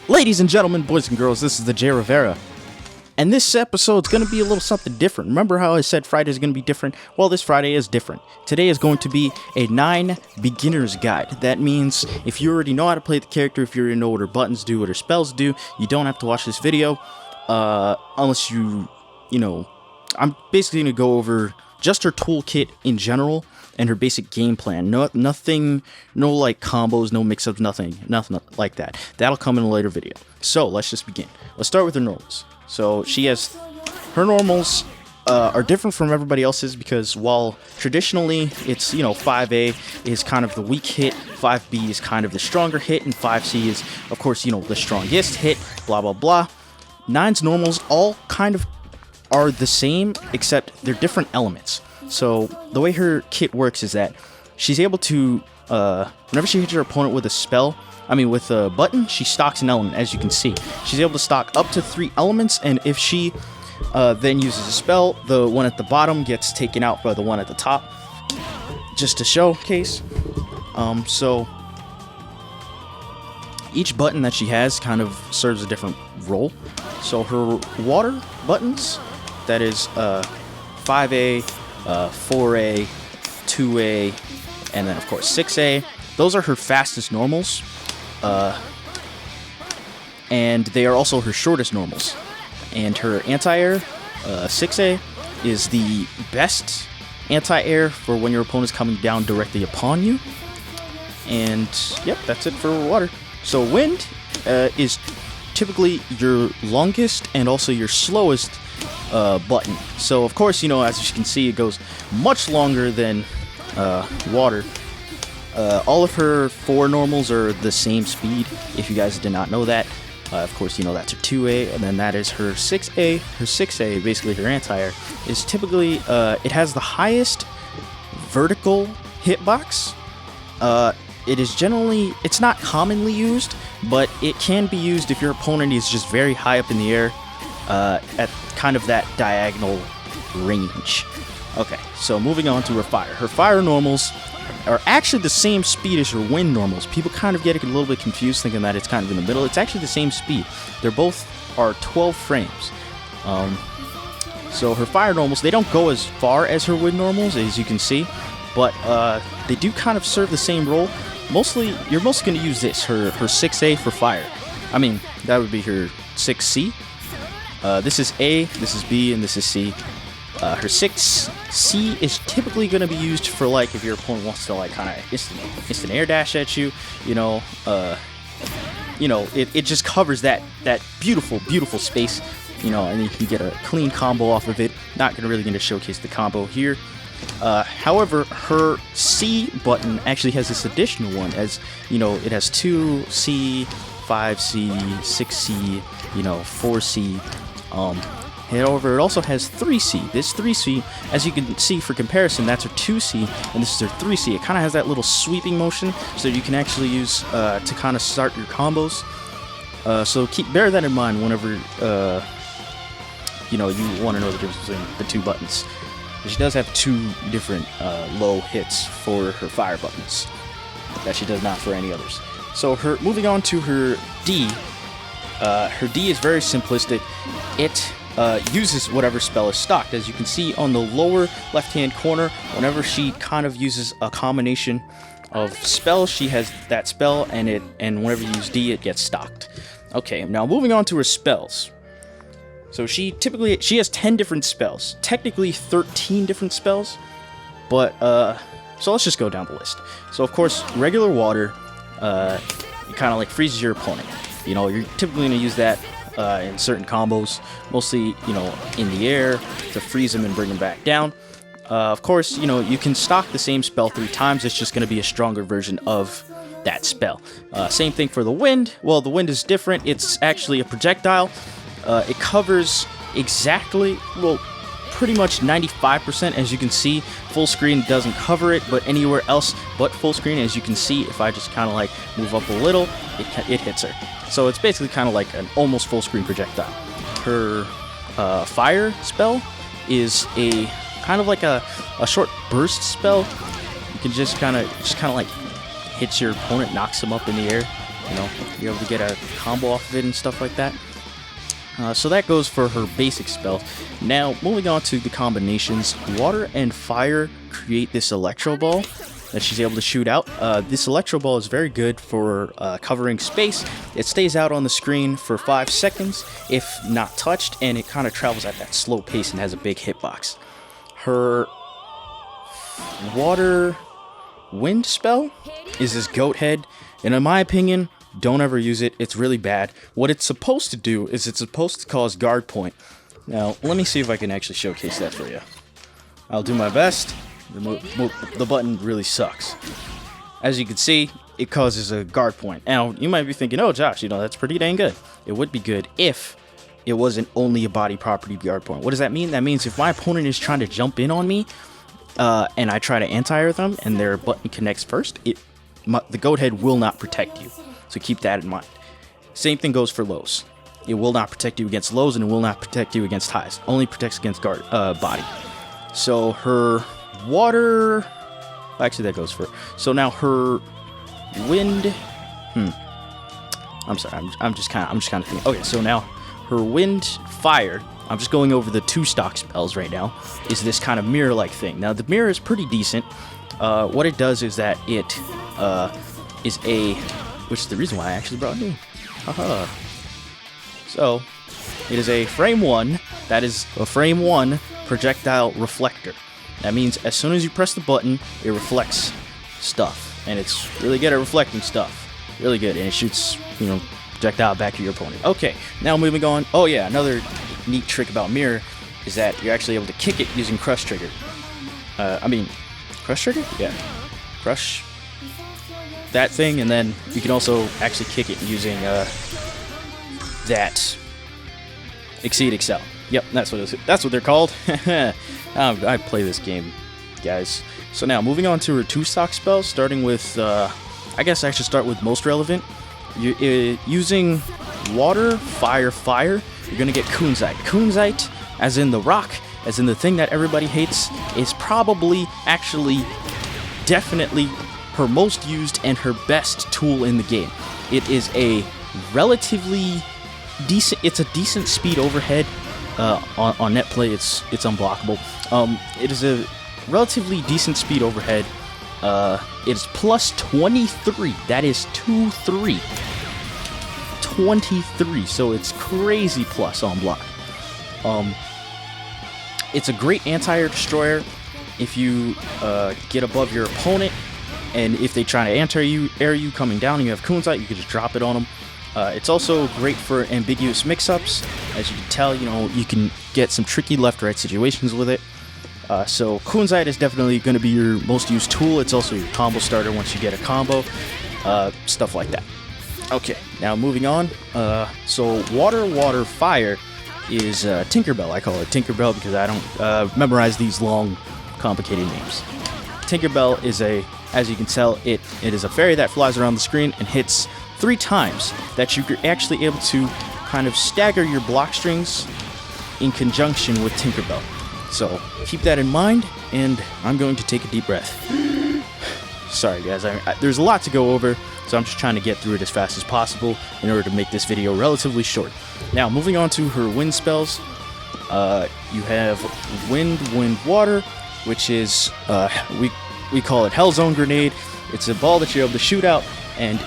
Ladies and gentlemen, boys and girls, this is the J Rivera. And this episode's going to be a little something different. Remember how I said Friday's going to be different? Well, this Friday is different. Today is going to be a 9 beginner's guide. That means if you already know how to play the character, if you already know what her buttons do, what her spells do, you don't have to watch this video. Unless you know, I'm basically going to go over just her toolkit in general and her basic game plan. Nothing, no like combos, no mix-ups, nothing like that. That'll come in a later video. So let's just begin. Let's start with her normals. So she has her normals are different from everybody else's because while traditionally it's 5A is kind of the weak hit, 5B is kind of the stronger hit, and 5C is of course the strongest hit. Blah blah blah. 9's normals all kind of are the same except they're different elements. So the way her kit works is that she's able to, whenever she hits her opponent with with a button, she stocks an element, as you can see. She's able to stock up to 3 elements, and if she then uses a spell, the one at the bottom gets taken out by the one at the top, just to showcase. So each button that she has kind of serves a different role. So her water buttons, that is 5A, 4A, 2A, and then of course 6A. Those are her fastest normals, and they are also her shortest normals. And her anti-air, 6A, is the best anti-air for when your opponent is coming down directly upon you. And yep, that's it for water. So wind is typically your longest and also your slowest button. So of course, as you can see, it goes much longer than water. All of her 4 normals are the same speed, if you guys did not know that. Of course, that's her 2A, and then that is her 6A. Her 6A, basically her anti-air, is typically, it has the highest vertical hitbox. It is generally, it's not commonly used, but it can be used if your opponent is just very high up in the air, at kind of that diagonal range. Okay, so moving on to her fire. Her fire normals are actually the same speed as her wind normals. People kind of get a little bit confused thinking that it's kind of in the middle. It's actually the same speed. They're both are 12 frames. So her fire normals, they don't go as far as her wind normals, as you can see, but they do kind of serve the same role. Mostly, you're mostly going to use this, her 6A for fire. That would be her 6C. This is A, this is B, and this is C. Her 6C is typically going to be used for if your opponent wants to kind of instant air dash at you. It just covers that beautiful space. And you can get a clean combo off of it. Not really going to showcase the combo here. However, her C button actually has this additional one, as it has 2C, 5C, 6C, 4C. However, it also has 3C. This 3C, as you can see for comparison, that's her 2C, and this is her 3C. It kind of has that little sweeping motion, so you can actually use to kind of start your combos. So bear that in mind whenever you want to know the difference between the 2 buttons. She does have 2 different low hits for her fire buttons that she does not for any others. So moving on to her D. Her D is very simplistic. It uses whatever spell is stocked. As you can see on the lower left-hand corner, whenever she kind of uses a combination of spells, she has that spell, and whenever you use D, it gets stocked. Okay, now moving on to her spells. So she has 10 different spells. Technically 13 different spells, but so let's just go down the list. So of course, regular water, it kind of freezes your opponent. You're typically going to use that in certain combos, mostly in the air to freeze them and bring them back down. Of course, you can stock the same spell 3 times. It's just going to be a stronger version of that spell. Same thing for the wind. Well, the wind is different. It's actually a projectile. It covers exactly, pretty much 95%. As you can see, full screen doesn't cover it, but anywhere else but full screen, as you can see, if I just kind of move up a little, it hits her. So it's basically kind of like an almost full screen projectile. Her fire spell is a kind of like a short burst spell. You can just kind of hits your opponent, knocks him up in the air, You know, you're able to get a combo off of it and stuff like that. So that goes for her basic spells. Now, moving on to the combinations. Water and fire create this electro ball that she's able to shoot out. This electro ball is very good for covering space. It stays out on the screen for 5 seconds if not touched, and it kind of travels at that slow pace and has a big hitbox. Her water wind spell is this goat head, and in my opinion, don't ever use it. It's really bad. What it's supposed to do is it's supposed to cause guard point. Now, let me see if I can actually showcase that for you. I'll do my best. The button really sucks. As you can see, it causes a guard point. Now, you might be thinking, oh, Josh, you know, that's pretty dang good. It would be good if it wasn't only a body property guard point. What does that mean? That means if my opponent is trying to jump in on me, and I try to anti-air them, and their button connects first, the goat head will not protect you. So keep that in mind. Same thing goes for lows. It will not protect you against lows, and it will not protect you against highs. Only protects against body. So her water... Actually, that goes for... So now her wind... I'm sorry. I'm just kind of thinking. Okay, so now her wind, fire... I'm just going over the 2 stock spells right now. Is this kind of mirror-like thing. Now, the mirror is pretty decent. What it does is that it is a... Which is the reason why I actually brought it in. Haha. So, it is a frame 1. That is a frame 1 projectile reflector. That means as soon as you press the button, it reflects stuff. And it's really good at reflecting stuff. Really good. And it shoots, you know, projectile back to your opponent. Okay, now moving on. Oh yeah, another neat trick about mirror is that you're actually able to kick it using crush trigger. Crush trigger? Yeah. Crush that thing, and then you can also actually kick it using that Exceed Excel. Yep, that's what they're called. I play this game, guys. So now moving on to her 2 stock spells, starting with I guess I should start with most relevant. Using water, fire, you're gonna get Kunzite. Kunzite, as in the rock, as in the thing that everybody hates, is probably actually definitely her most used and her best tool in the game. It is a relatively decent, it's a decent speed overhead. On net play, it's unblockable. It is a relatively decent speed overhead. It's plus 23. That is 2-3. 23. So it's crazy plus on block. It's a great anti-air destroyer if you get above your opponent, and if they try to anti-air you coming down and you have Kunzite, you can just drop it on them. It's also great for ambiguous mix-ups. As you can tell, you know, you can get some tricky left-right situations with it. So Kunzite is definitely going to be your most used tool. It's also your combo starter once you get a combo. Stuff like that. Okay, now moving on. So water, fire is Tinkerbell. I call it Tinkerbell because I don't memorize these long, complicated names. Tinkerbell is as you can tell, it is a fairy that flies around the screen and hits 3 times, that you're actually able to kind of stagger your block strings in conjunction with Tinkerbell. So keep that in mind, and I'm going to take a deep breath. Sorry guys, there's a lot to go over, so I'm just trying to get through it as fast as possible in order to make this video relatively short. Now, moving on to her wind spells, you have wind, water, which is, we call it Hell Zone Grenade. It's a ball that you're able to shoot out, and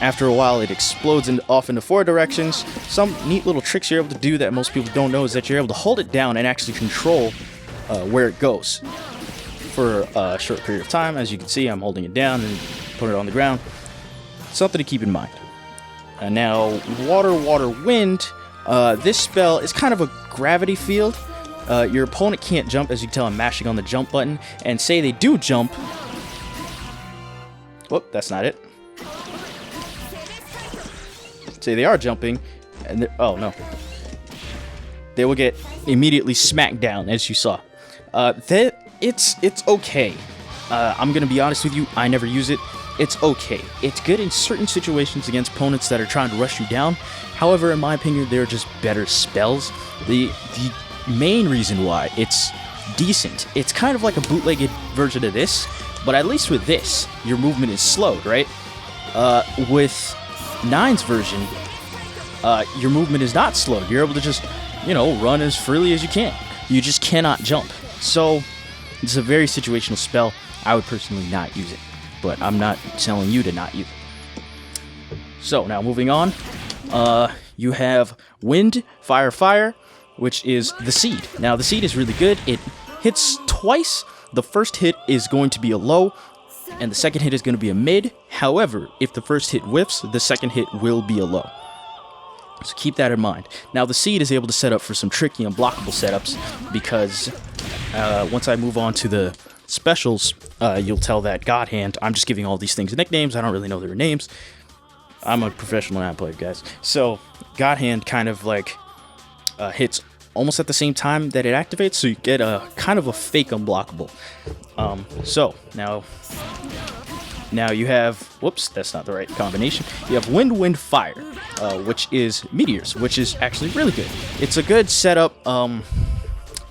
after a while it explodes off into 4 directions. Some neat little tricks you're able to do that most people don't know is that you're able to hold it down and actually control where it goes for a short period of time. As you can see, I'm holding it down and put it on the ground. Something to keep in mind. Now, water, wind. This spell is kind of a gravity field. Your opponent can't jump. As you can tell, I'm mashing on the jump button. And say they do jump. Whoop, that's not it. Say they are jumping, and oh no, they will get immediately smacked down, as you saw. It's okay. I'm gonna be honest with you, I never use it. It's okay. It's good in certain situations against opponents that are trying to rush you down. However, in my opinion, they're just better spells. The main reason why it's decent, it's kind of like a bootlegged version of this, but at least with this, your movement is slowed, right? With 9's version, your movement is not slowed. You're able to just, run as freely as you can. You just cannot jump. So it's a very situational spell. I would personally not use it, but I'm not telling you to not use it. So now moving on, you have Wind, Fire, Fire, which is the Seed. Now the Seed is really good. It hits twice. The first hit is going to be a low, and the second hit is going to be a mid. However, if the first hit whiffs, the second hit will be a low. So keep that in mind. Now the Seed is able to set up for some tricky unblockable setups, because once I move on to the specials, you'll tell that God Hand, I'm just giving all these things nicknames. I don't really know their names. I'm a professional ad player, guys. So God Hand kind of like hits almost at the same time that it activates, so you get a kind of a fake unblockable. So now you have, whoops, that's not the right combination. You have Wind, Wind, Fire, which is Meteors, which is actually really good. It's a good setup.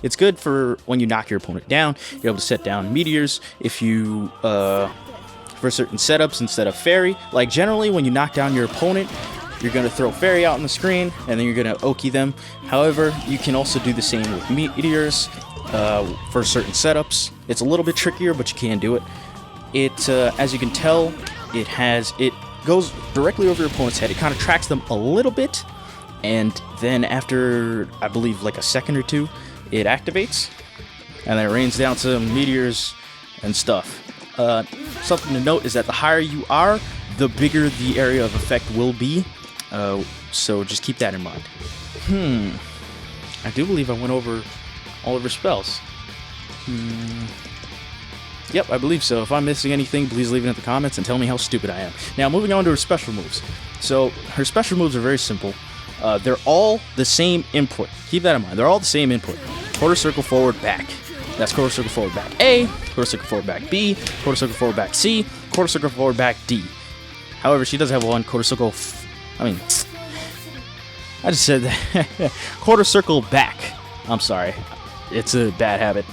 It's good for when you knock your opponent down. You're able to set down Meteors if you for certain setups instead of Fairy. Like generally when you knock down your opponent, you're going to throw Fairy out on the screen, and then you're going to Oki them. However, you can also do the same with Meteors for certain setups. It's a little bit trickier, but you can do it. It, as you can tell, it goes directly over your opponent's head. It kind of tracks them a little bit, and then after, I believe, like a second or two, it activates, and then it rains down some meteors and stuff. Something to note is that the higher you are, the bigger the area of effect will be. So just keep that in mind. I do believe I went over all of her spells. Yep, I believe so. If I'm missing anything, please leave it in the comments and tell me how stupid I am. Now, moving on to her special moves. So, her special moves are very simple. They're all the same input. Keep that in mind. They're all the same input. Quarter circle forward, back. That's quarter circle forward, back A. Quarter circle forward, back B. Quarter circle forward, back C. Quarter circle forward, back D. However, she does have one quarter circle... I just said that. Quarter circle back. I'm sorry. It's a bad habit.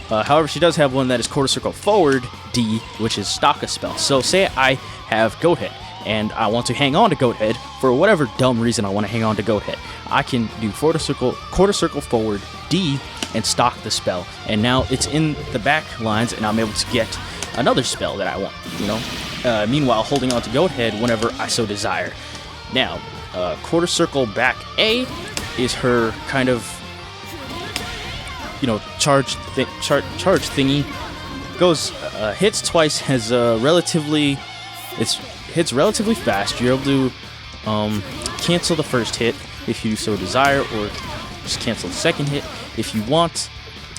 However, she does have one that is quarter circle forward, D, which is stock a spell. So say I have Goat Head, and I want to hang on to Goat Head for whatever dumb reason I want to hang on to Goat Head. I can do quarter circle forward, D, and stock the spell. And now it's in the back lines, and I'm able to get another spell that I want, meanwhile, holding on to Goat Head whenever I so desire. Now, quarter circle back A is her kind of, charge thingy. Goes, hits twice, has hits relatively fast. You're able to cancel the first hit if you so desire, or just cancel the second hit if you want.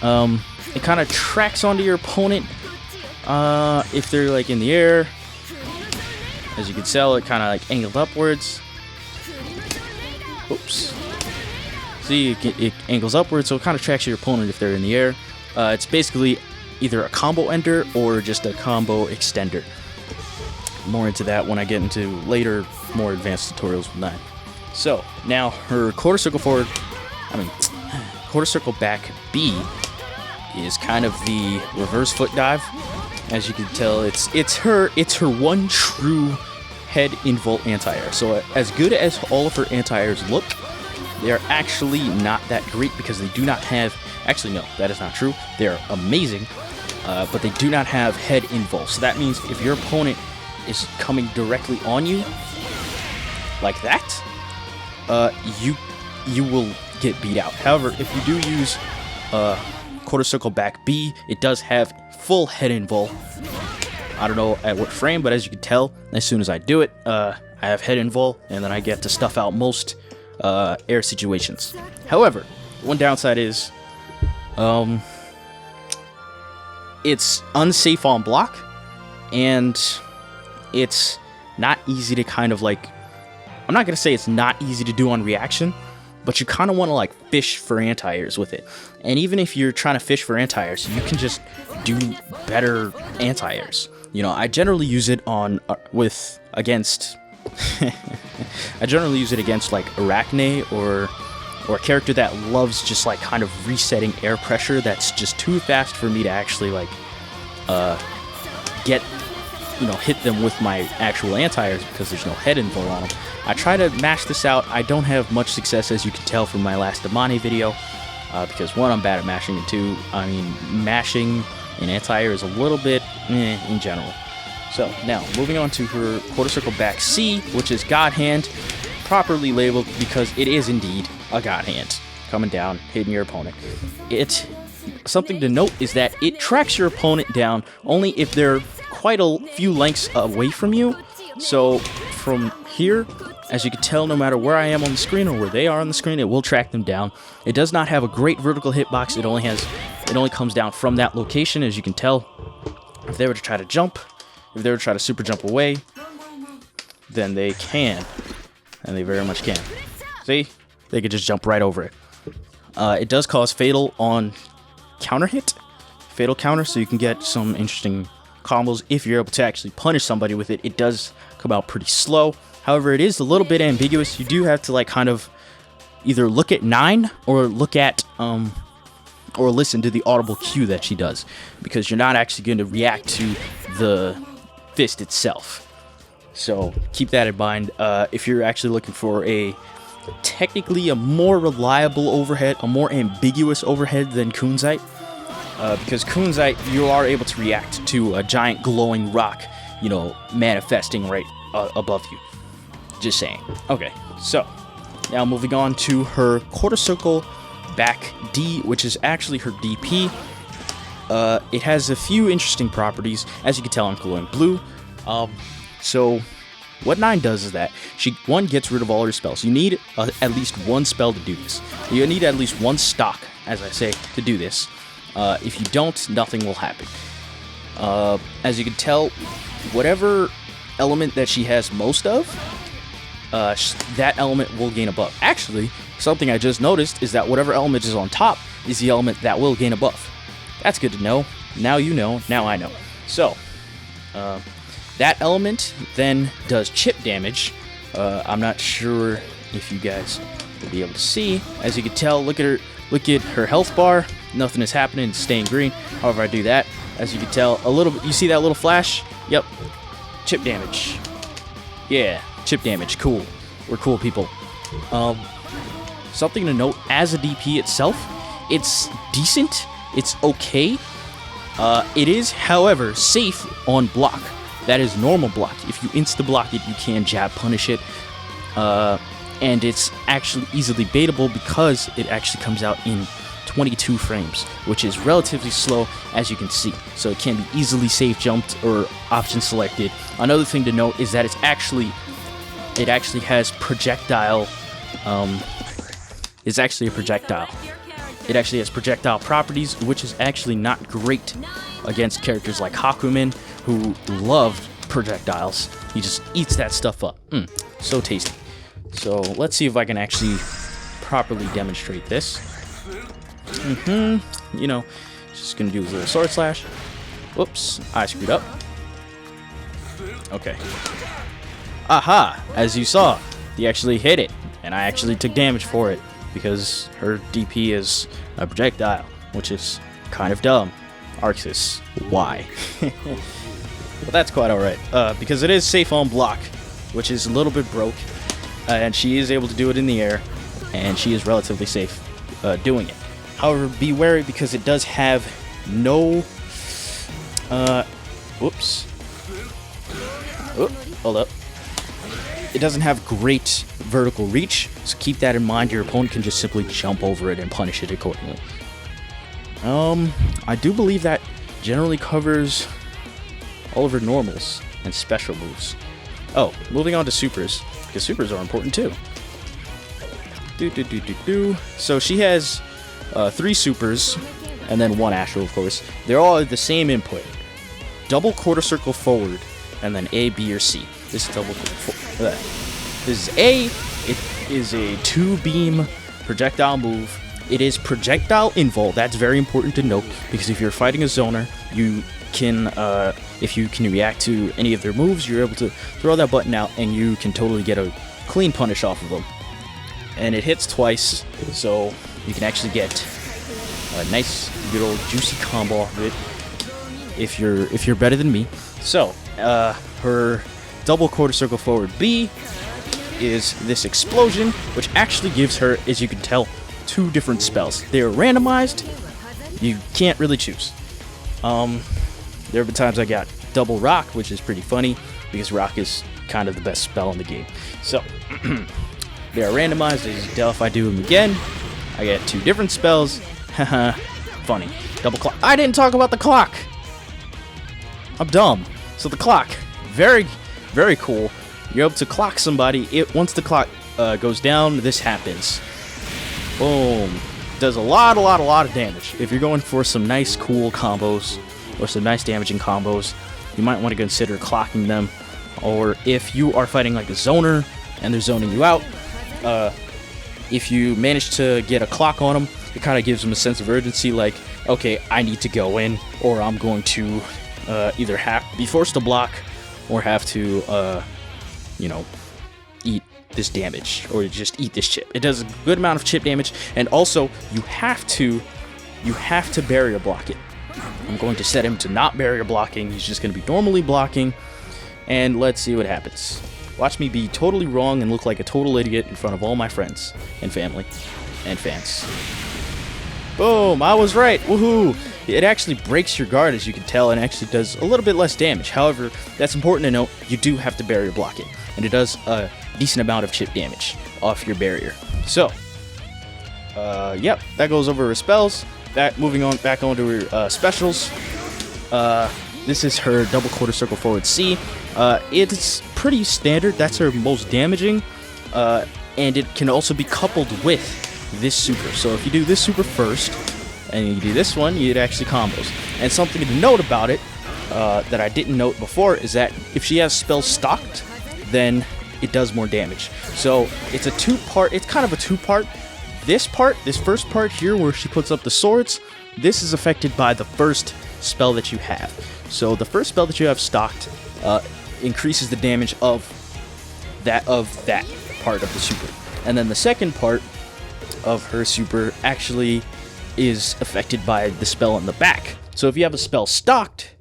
It kind of tracks onto your opponent if they're like in the air. As you can tell, it kind of like angled upwards. Oops. See, it angles upwards, so it kind of tracks your opponent if they're in the air. It's basically either a combo ender or just a combo extender. More into that when I get into later, more advanced tutorials with 9. So, now her quarter circle back B is kind of the reverse foot dive. As you can tell, it's her one true head invult anti-air. So as good as all of her anti-airs look, they are actually not that great because they do not have... Actually, no, that is not true. They are amazing, but they do not have head invul. So that means if your opponent is coming directly on you, like that, you will get beat out. However, if you do use quarter circle back B, it does have full head invul. I don't know at what frame, but as you can tell, as soon as I do it, I have head invul, and then I get to stuff out most air situations. However, one downside is it's unsafe on block, and it's not easy to kind of like... I'm not going to say it's not easy to do on reaction, but you kind of want to like fish for anti-airs with it. And even if you're trying to fish for anti-airs, you can just do better anti-airs. I generally use it against I generally use it against like Arachne or a character that loves just like kind of resetting air pressure that's just too fast for me to actually like get hit them with my actual anti-airs because there's no head info on them. I try to mash this out. I don't have much success, as you can tell from my last Damani video, because one, I'm bad at mashing, and two, I mean, mashing an anti-air is a little bit in general. So now moving on to her quarter circle back C, which is God Hand, properly labeled because it is indeed a God Hand coming down, hitting your opponent. Something to note is that it tracks your opponent down only if they're quite a few lengths away from you. So from here, as you can tell, no matter where I am on the screen or where they are on the screen, it will track them down. It does not have a great vertical hitbox. It only comes down from that location, as you can tell. If they were to try to jump, if they were to try to super jump away, then they can, and they very much can. See, they could just jump right over it. It does cause fatal on counter hit, fatal counter, so you can get some interesting combos if you're able to actually punish somebody with it. It does come out pretty slow. However, it is a little bit ambiguous. You do have to like kind of either look at 9 or look at or listen to the audible cue that she does, because you're not actually going to react to the fist itself. So keep that in mind if you're actually looking for technically a more reliable overhead, a more ambiguous overhead than Kunzite. Because Kunzite, you are able to react to a giant glowing rock, manifesting right above you. Just saying. Okay, so now moving on to her quarter circle back D, which is actually her DP. It has a few interesting properties. As you can tell, I'm glowing blue. So what 9 does is that she, one, gets rid of all her spells. You need at least one spell to do this. You need at least one stock, as I say, to do this. If you don't, nothing will happen. As you can tell, whatever element that she has most of, that element will gain a buff. Actually, something I just noticed is that whatever element is on top is the element that will gain a buff. That's good to know. Now you know, now I know. So, that element then does chip damage. I'm not sure if you guys will be able to see. As you can tell, look at her health bar. Nothing is happening, it's staying green. However, I do that, as you can tell, you see that little flash? Yep, chip damage. Yeah, chip damage, cool. We're cool people. Something to note, as a DP itself, it's decent, it's okay. It is, however, safe on block. That is normal block. If you insta-block it, you can jab punish it. And it's actually easily baitable because it actually comes out in 22 frames, which is relatively slow, as you can see. So it can be easily safe jumped or option selected. Another thing to note is that it actually has projectile. It's actually a projectile. It actually has projectile properties, which is actually not great against characters like Hakumen, who love projectiles. He just eats that stuff up. So tasty. So let's see if I can actually properly demonstrate this. Just gonna do a little sword slash. Whoops, I screwed up. Okay. Aha! As you saw, he actually hit it, and I actually took damage for it because her DP is a projectile, which is kind of dumb. Arxis, why? But that's quite alright, because it is safe on block, which is a little bit broke, and she is able to do it in the air, and she is relatively safe doing it. However, be wary because it does have no, whoops. Oh, hold up. It doesn't have great vertical reach, so keep that in mind. Your opponent can just simply jump over it and punish it accordingly. I do believe that generally covers all of her normals and special moves. Oh, moving on to supers, because supers are important too. So she has 3 supers, and then 1 astral, of course. They're all the same input. Double quarter circle forward, and then A, B, or C. This is this is A. It is a 2-beam projectile move. It is projectile invul. That's very important to note, because if you're fighting a zoner, you can, if you can react to any of their moves, you're able to throw that button out, and you can totally get a clean punish off of them. And it hits twice, so you can actually get a nice, good old juicy combo off of it if you're better than me. So, her double quarter circle forward B is this explosion, which actually gives her, as you can tell, 2 different spells. They are randomized. You can't really choose. There have been times I got double rock, which is pretty funny because rock is kind of the best spell in the game. So, they are randomized. As you can tell, if I do them again, I get 2 different spells. Haha, funny. Double clock. I didn't talk about the clock. I'm dumb. So the clock, very, very cool. You're able to clock somebody. Once the clock goes down, this happens. Boom. Does a lot of damage. If you're going for some nice, cool combos or some nice damaging combos, you might want to consider clocking them. Or if you are fighting like a zoner and they're zoning you out, if you manage to get a clock on them, it kind of gives them a sense of urgency, like, okay, I need to go in, or I'm going to either have be forced to block or have to, eat this damage, or just eat this chip. It does a good amount of chip damage, and also you have to barrier block it. I'm going to set him to not barrier blocking. He's just going to be normally blocking, and let's see what happens. Watch me be totally wrong and look like a total idiot in front of all my friends and family and fans. Boom, I was right. Woohoo! It actually breaks your guard, as you can tell, and actually does a little bit less damage. However, that's important to note. You do have to barrier block it, and it does a decent amount of chip damage off your barrier. So, yep, that goes over her spells. Moving on back onto her specials. This is her double quarter circle forward C. It's pretty standard. That's her most damaging, and it can also be coupled with this super. So if you do this super first, and you do this one, you'd actually combos. And something to note about it that I didn't note before is that if she has spells stocked, then it does more damage. So it's a 2-part. It's kind of a 2-part. This first part here, where she puts up the swords, this is affected by the first spell that you have. So the first spell that you have stocked increases the damage of that part of the super, and then the second part of her super actually is affected by the spell in the back. So if you have a spell stocked,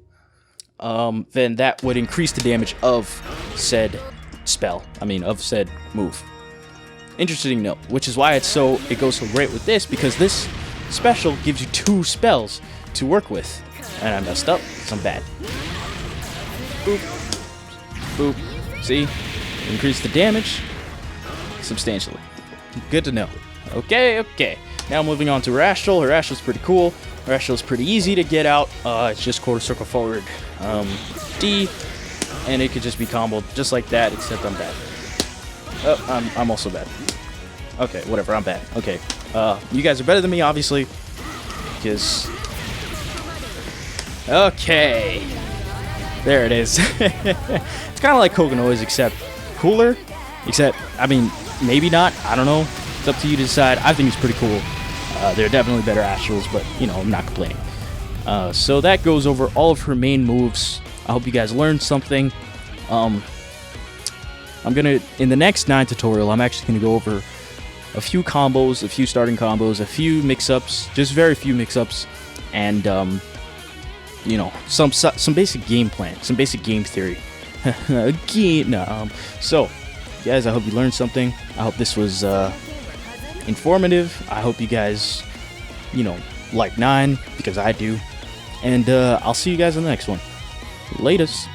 then that would increase the damage of said spell. Of said move. Interesting note, which is why it goes so great with this, because this special gives you 2 spells to work with. And I messed up, because I'm bad. Boop. Boop. See? Increase the damage substantially. Good to know. Okay. Now moving on to her Astral. Her Astral's pretty cool. Her Astral's pretty easy to get out. It's just quarter circle forward D, and it could just be comboed just like that, except I'm bad. Oh, I'm also bad. Okay, whatever, I'm bad. Okay, you guys are better than me, obviously, because... Okay. There it is. It's kind of like Kokonoi's, except cooler. Except, maybe not. I don't know. It's up to you to decide. I think it's pretty cool. There are definitely better Astrals, but, I'm not complaining. So that goes over all of her main moves. I hope you guys learned something. In the next 9 tutorial, I'm actually going to go over a few combos, a few starting combos, a few mix-ups, just very few mix-ups, and, some basic game plan, some basic game theory. So, guys, I hope you learned something. I hope this was informative. I hope you guys, like 9, because I do. And I'll see you guys in the next one. Latest.